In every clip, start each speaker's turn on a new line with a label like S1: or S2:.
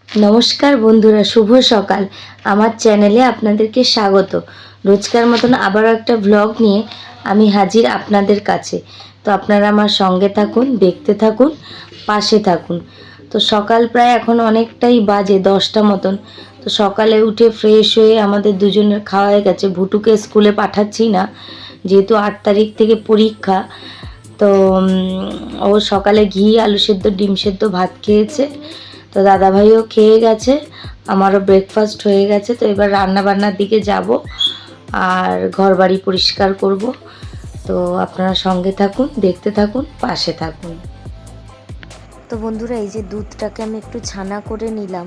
S1: নমস্কার বন্ধুরা, শুভ সকাল। আমার চ্যানেলে আপনাদেরকে স্বাগত। রোজকার মতন আবারও একটা ব্লগ নিয়ে আমি হাজির আপনাদের কাছে। তো আপনারা আমার সঙ্গে থাকুন, দেখতে থাকুন, পাশে থাকুন। তো সকাল প্রায় এখন অনেকটাই বাজে 10টা মতন। তো সকালে উঠে ফ্রেশ হয়ে আমাদের দুজনের খাওয়া হয়ে গেছে। ভুটুকে স্কুলে পাঠাচ্ছি না, যেহেতু 8 তারিখ থেকে পরীক্ষা। তো ও সকালে ঘি আলু সেদ্ধ ডিম সেদ্ধ ভাত খেয়েছে। তো দাদাভাইও খেয়ে গেছে, আমারও ব্রেকফাস্ট হয়ে গেছে। তো এবার রান্না বান্নার দিকে যাব আর ঘর বাড়ি পরিষ্কার করব। তো আপনারা সঙ্গে থাকুন, দেখতে থাকুন, পাশে থাকুন। তো বন্ধুরা, এই যে দুধটাকে আমি একটু ছানা করে নিলাম।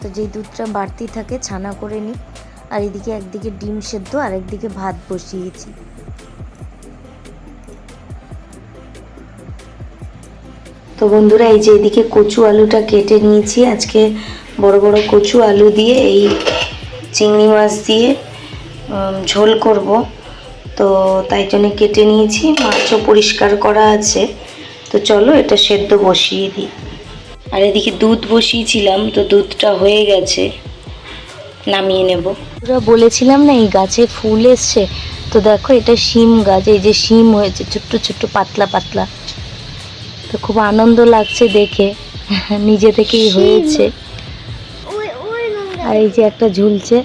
S1: তো যেই দুধটা বাড়তি থাকে ছানা করে নিই। আর এদিকে একদিকে ডিম সেদ্ধ আর একদিকে ভাত বসিয়েছি। তো বন্ধুরা, এই যে এদিকে কচু আলুটা কেটে নিয়েছি। আজকে বড় বড় কচু আলু দিয়ে এই চিংড়ি মাছ দিয়ে ঝোল করব। তো তাই জন্য কেটে নিয়েছি, মাছও পরিষ্কার করা আছে। তো চলো এটা সেদ্ধ বসিয়ে দিই। আর এদিকে দুধ বসিয়েছিলাম, তো দুধটা হয়ে গেছে, নামিয়ে নেব। পুরো বলেছিলাম না এই গাছে ফুল এসছে। তো দেখো এটা শিম গাছ, এই যে শিম হয়েছে ছোট্ট ছোট্ট পাতলা পাতলা। তো খুব আনন্দ লাগছে দেখে, নিজে থেকেই হয়েছে। আর এই যে একটা ঝুলছে।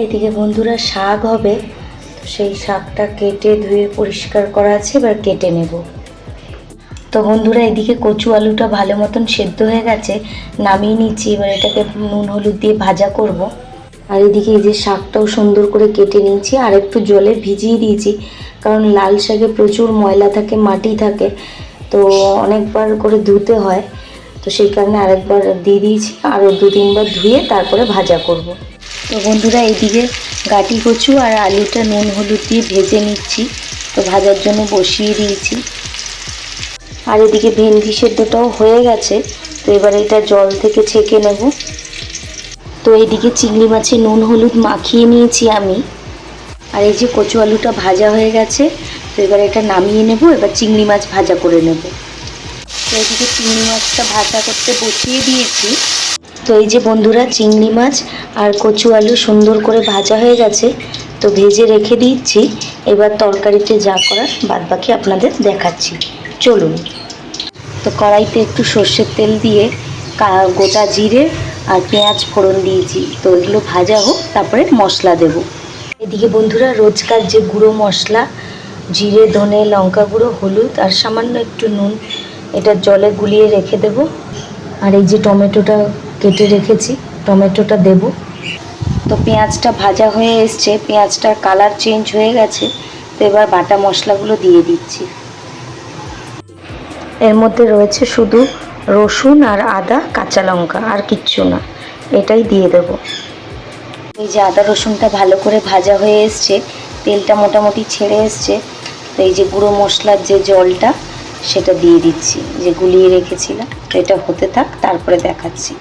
S1: এইদিকে বন্ধুরা শাক হবে, তো সেই শাকটা কেটে ধুয়ে পরিষ্কার করা আছে, এবার কেটে নেব। তো বন্ধুরা, এদিকে কচু আলুটা ভালো মতন সেদ্ধ হয়ে গেছে, নামিয়ে নিচ্ছি। এবার এটাকে নুন হলুদ দিয়ে ভাজা করব। আর এদিকে এই যে শাকটাও সুন্দর করে কেটে নিয়েছি, আর একটু জলে ভিজিয়ে দিয়েছি, কারণ লাল শাকে প্রচুর ময়লা থাকে, মাটি থাকে। তো অনেকবার করে ধুতে হয়, তো সেই কারণে আরেকবার দিয়ে দিয়েছি। আরও 2-3 বার ধুয়ে তারপরে ভাজা করব। তো বন্ধুরা, এইদিকে গাটি কচু আর আলুটা নুন হলুদ দিয়ে ভেজে নিচ্ছি। তো ভাজার জন্য বসিয়ে দিয়েছি। আর এদিকে ভেন্ডি সেদ্ধটাও হয়ে গেছে। তো এবার এটা জল থেকে ছেঁকে নেব। তো এইদিকে চিংড়ি মাছে নুন হলুদ মাখিয়ে নিয়েছি আমি। আর এই যে কচু আলুটা ভাজা হয়ে গেছে। তো এবার এটা নামিয়ে নেব, এবার চিংড়ি মাছ ভাজা করে নেব। তো এইদিকে চিংড়ি মাছটা ভাজা করতে বসিয়ে দিয়েছি। তো এই যে বন্ধুরা, চিংড়ি মাছ আর কচু আলু সুন্দর করে ভাজা হয়ে গেছে। তো ভেজে রেখে দিচ্ছি। এবার তরকারিতে যা করার বাদবাকি আপনাদের দেখাচ্ছি, চলুন। তো কড়াইতে একটু সর্ষের তেল দিয়ে গোটা জিরে আর পেঁয়াজ ফোড়ন দিয়েছি। তো এগুলো ভাজা হোক, তারপরে মশলা দেব। এদিকে বন্ধুরা, রোজকার যে গুঁড়ো মশলা জিরে ধনে লঙ্কা গুঁড়ো হলুদ আর সামান্য একটু নুন, এটা জলে গুলিয়ে রেখে দেব। আর এই যে টমেটোটা কেটে রেখেছি, টমেটোটা দেব। তো পেঁয়াজটা ভাজা হয়ে এসছে, পেঁয়াজটার কালার চেঞ্জ হয়ে গেছে। তো এবার বাটা মশলাগুলো দিয়ে দিচ্ছি। এর মধ্যে রয়েছে শুধু রসুন আর আদা কাঁচা লঙ্কা, আর কিচ্ছু না, এটাই দিয়ে দেব। এই যে আদা রসুনটা ভালো করে ভাজা হয়ে এসছে, তেলটা মোটামুটি ছেড়ে এসছে। তো এই যে গুঁড়ো মশলার যে জলটা সেটা দিয়ে দিচ্ছি, যে গুলিয়ে রেখেছিলাম। তো এটা হতে থাক, তারপরে দেখাচ্ছি।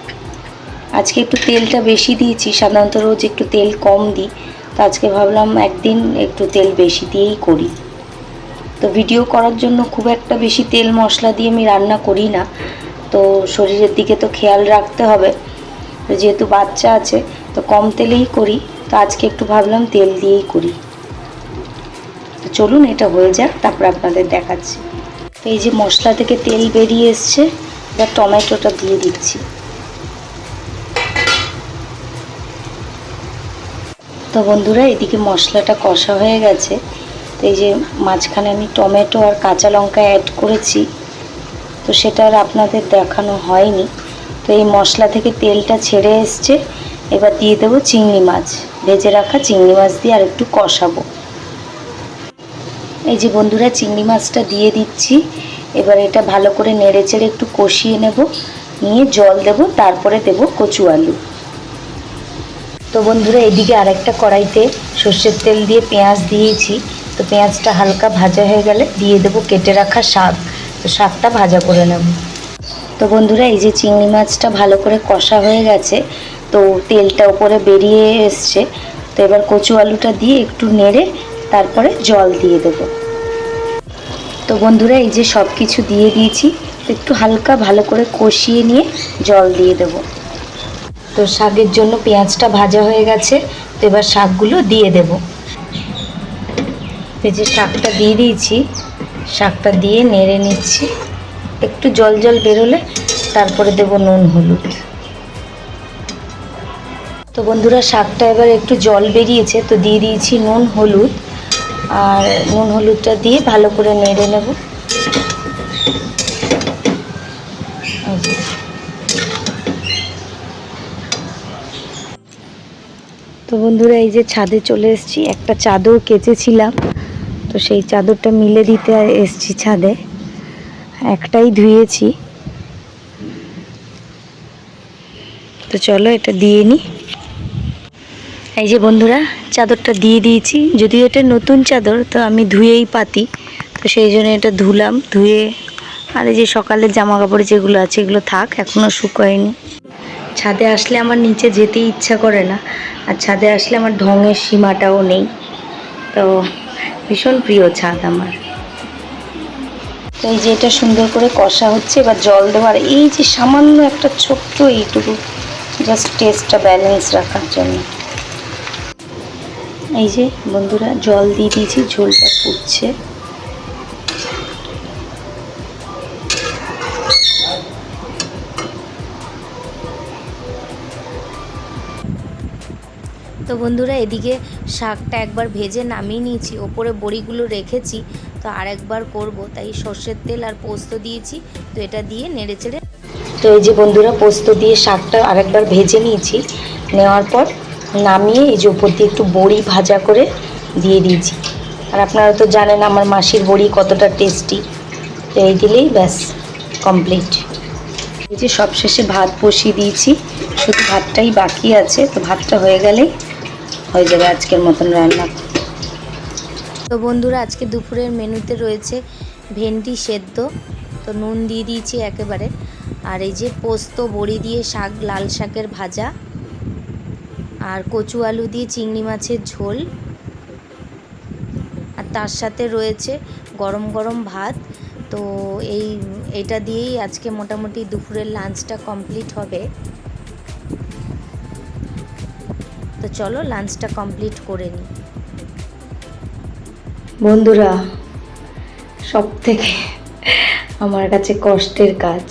S1: আজকে একটু তেলটা বেশি দিয়েছি, সাধারণত রোজ একটু তেল কম দিই। তো আজকে ভাবলাম একদিন একটু তেল বেশি দিয়েই করি। তো ভিডিও করার জন্য খুব একটা বেশি তেল মশলা দিয়ে আমি রান্না করি না। তো শরীরের দিকে তো খেয়াল রাখতে হবে, তো যেহেতু বাচ্চা আছে তো কম তেলেই করি। তো আজকে একটু ভাবলাম তেল দিয়েই করি। তো চলুন এটা হয়ে যাক, তারপর আপনাদের দেখাচ্ছি। তো এই যে মশলা থেকে তেল বেরিয়ে এসছে, এবার টমেটোটা দিয়ে দিচ্ছি। তো বন্ধুরা, এদিকে মশলাটা কষা হয়ে গেছে। তো এই যে মাঝখানে আমি টমেটো আর কাঁচা লঙ্কা অ্যাড করেছি, তো সেটা আর আপনাদের দেখানো হয়নি। তো এই মশলা থেকে তেলটা ছেড়ে এসছে, এবার দিয়ে দেবো চিংড়ি মাছ, ভেজে রাখা চিংড়ি মাছ দিয়ে আর একটু কষাবো। এই যে বন্ধুরা, চিংড়ি মাছটা দিয়ে দিচ্ছি। এবার এটা ভালো করে নেড়ে চেড়ে একটু কষিয়ে নেব, নিয়ে জল দেব, তারপরে দেব কচু আলু। তো বন্ধুরা, এদিকে আরেকটা কড়াইতে সর্ষের তেল দিয়ে পেঁয়াজ দিয়েছি। তো পেঁয়াজটা হালকা ভাজা হয়ে গেলে দিয়ে দেবো কেটে রাখা শাক। তো শাকটা ভাজা করে নেব। তো বন্ধুরা, এই যে চিংড়ি মাছটা ভালো করে কষা হয়ে গেছে। তো তেলটা উপরে বেরিয়ে এসছে। তো এবার কচু আলুটা দিয়ে একটু নেড়ে তারপরে জল দিয়ে দেবো। তো বন্ধুরা এই যে সব কিছু দিয়ে দিয়েছি, তো একটু হালকা ভালো করে কষিয়ে নিয়ে জল দিয়ে দেবো। তো শাকের জন্য পেঁয়াজটা ভাজা হয়ে গেছে, তো এবার শাকগুলো দিয়ে দেব। এই যে শাকটা দিয়ে দিয়েছি, শাকটা দিয়ে নেড়ে নিচ্ছি। একটু জল জল বেরোলে তারপরে দেব নুন হলুদ। তো বন্ধুরা শাকটা এবার একটু জল বেরিয়েছে, তো দিয়ে দিয়েছি নুন হলুদ, আর নুন হলুদটা দিয়ে ভালো করে নেড়ে নেব। তো বন্ধুরা এই যে ছাদে চলে এসেছি, একটা চাদর কেচেছিলাম, তো সেই চাদরটা মিলে দিতে এসেছি ছাদে। একটাই ধুয়েছি, তো চলো এটা দিয়ে নিই। এই যে বন্ধুরা চাদরটা দিয়ে দিয়েছি, যদিও এটা নতুন চাদর, তো আমি ধুয়েই পাতি, তো সেই জন্য এটা ধুলাম। ধুয়ে আর এই যে সকালের জামা কাপড় যেগুলো আছে এগুলো থাক, এখনও শুকোয়নি। ছাদে আসলে আমার নিচে যেতেই ইচ্ছা করে না, আর ছাদে আসলে আমার ঢঙের সীমাটাও নেই, তো ভীষণ প্রিয় ছাদ আমার। তো এই যে এটা সুন্দর করে কষা হচ্ছে, এবার জল দেওয়ার এই যে সামান্য একটা ছোট্ট এইটুকু জাস্ট টেস্টটা ব্যালেন্স রাখার জন্য। এই যে বন্ধুরা জল দিয়ে দিয়েছি, ঝোলটা ফুটছে। তো বন্ধুরা এদিকে শাকটা একবার ভেজে নামিয়ে নিয়েছি, ওপরে বড়িগুলো রেখেছি, তো আরেকবার করব, তাই সর্ষের তেল আর পোস্ত দিয়েছি। তো এটা দিয়ে নেড়ে চেড়ে, তো এই যে বন্ধুরা পোস্ত দিয়ে শাকটা আরেকবার ভেজে নিয়েছি, নেওয়ার পর নামিয়ে এই যে উপর দিয়ে একটু বড়ি ভাজা করে দিয়ে দিয়েছি। আর আপনারা তো জানেন আমার মাসির বড়ি কতটা টেস্টি, তো এই দিলেই ব্যাস কমপ্লিট। এই যে সবশেষে ভাত বসিয়ে দিয়েছি, শুধু ভাতটাই বাকি আছে, তো ভাতটা হয়ে গেলেই হয়ে যাবে আজকের মতন রান্না। তো বন্ধুরা আজকে দুপুরের মেনুতে রয়েছে ভেন্ডি সেদ্ধ, তো নুন দিয়ে দিয়েছি একেবারে, আর এই যে পোস্ত বড়ি দিয়ে শাক, লাল শাকের ভাজা, আর কচু আলু দিয়ে চিংড়ি মাছের ঝোল, আর তার সাথে রয়েছে গরম গরম ভাত। তো এইটা দিয়েই আজকে মোটামুটি দুপুরের লাঞ্চটা কমপ্লিট হবে। তো চলো লাঞ্চটা কমপ্লিট করে নিই। বন্ধুরা সব থেকে আমার কাছে কষ্টের কাজ,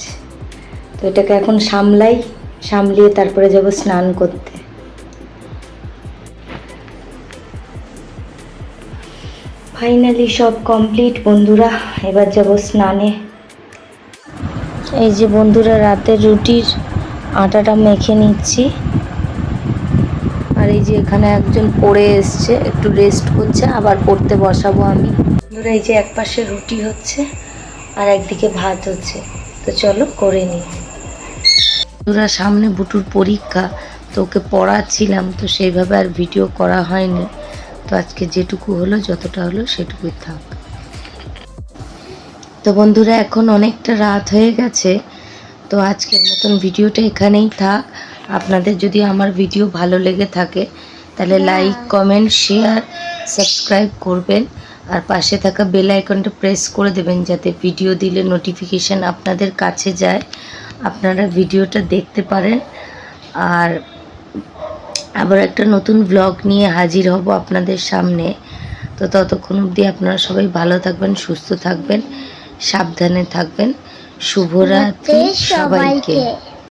S1: তো এটাকে এখন সামলিয়ে তারপরে যাব স্নান করতে। ফাইনালি সব কমপ্লিট বন্ধুরা, এবার যাব স্নানে। এই যে বন্ধুরা রাতের রুটির আটাটা মেখে নিচ্ছি, আর এই যে এখানে একজন পড়ে এসছে, একটু রেস্ট করছে, আবার পড়তে বসাবো আমি। বন্ধুরা এই যে এক পাশে রুটি হচ্ছে আর একদিকে ভাত হচ্ছে, তো চলো করে নিই। বন্ধুরা সামনে বুটুর পরীক্ষা, তো ওকে পড়াচ্ছিলাম, তো সেইভাবে আর ভিডিও করা হয়নি, তো আজকে যেটুকু হলো যতটা হলো সেটুকুই থাক। তো বন্ধুরা এখন অনেকটা রাত হয়ে গেছে, তো আজকের মতন ভিডিওটা এখানেই থাক। আপনাদের যদি আমার ভিডিও ভালো লেগে থাকে তাহলে লাইক, কমেন্ট, শেয়ার, সাবস্ক্রাইব করবেন, আর পাশে থাকা বেল আইকনটা প্রেস করে দেবেন যাতে ভিডিও দিলে নোটিফিকেশান আপনাদের কাছে যায়, আপনারা ভিডিওটা দেখতে পারেন। আর আবার একটা নতুন ব্লগ নিয়ে হাজির হব আপনাদের সামনে। তো ততক্ষণ অবধি আপনারা সবাই ভালো থাকবেন, সুস্থ থাকবেন, সাবধানে থাকবেন। শুভরাত্রি সবাইকে।